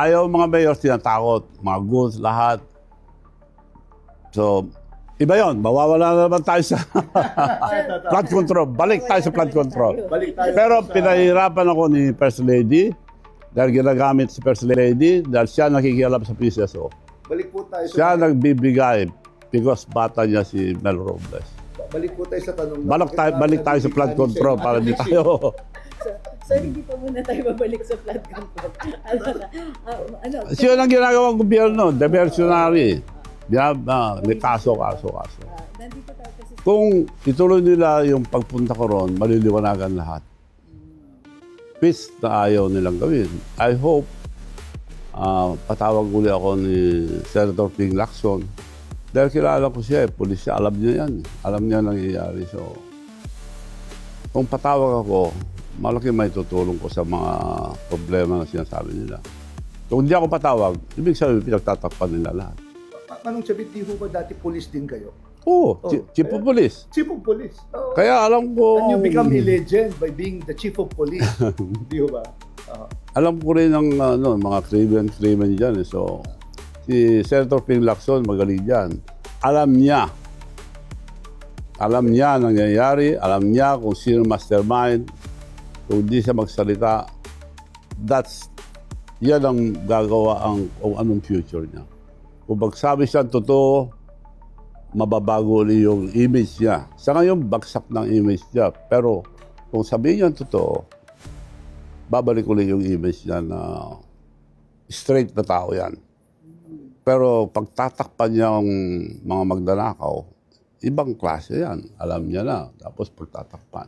ayaw mga mayor, tinatakot. Mga goods, lahat. So, iba yun. Mawawala na naman tayo sa flood control. Balik tayo sa flood control. Pero pinahirapan ako ni First Lady dahil ginagamit si First Lady dahil siya nakikialam sa PCSO. Balik po tayo Siya nagbibigay because bata niya si Mel Robles. Balik po tayo sa tanong. Balik tayo sa flood control para di tayo. So, hindi pa muna tayo babalik sa flood control. Siya ang ginagawang gobyerno, diversionary. May kaso. Nandito tayo kasi Kung ituloy nila yung pagpunta ko ron, maliliwanagan lahat. Peace na ayaw nilang gawin. I hope patawag uli ako ni Senator Ping Lacson. Dahil kilala ko siya, pulis siya, alam niya yan. Alam niya nangyayari. So, kung patawag ako, malaki may tutulong ko sa mga problema na sinasabi nila. Kung hindi ako patawag, ibig sabihin, pinagtatakpan nila lahat. Manong Chavit, di ho ba dati police din kayo? Oo, chief of police. Chief of police. Oh. Kaya alam ko... And you become a legend by being the chief of police. Di ho ba? Alam ko rin ang mga crimen dyan. So, si Senator Ping Lacson, magaling dyan. Alam niya nangyayari, alam niya kung sino mastermind, kung di siya magsalita, yan ang gagawa kung anong future niya. Kung magsabi siya totoo, mababago ulit yung image niya. Sa ngayon, bagsak ng image niya. Pero kung sabihin niya totoo, babalik ulit yung image niya na straight na tao yan. Pero pagtatakpan niya ang mga magdanakaw, ibang klase yan. Alam niya na. Tapos pagtatakpan.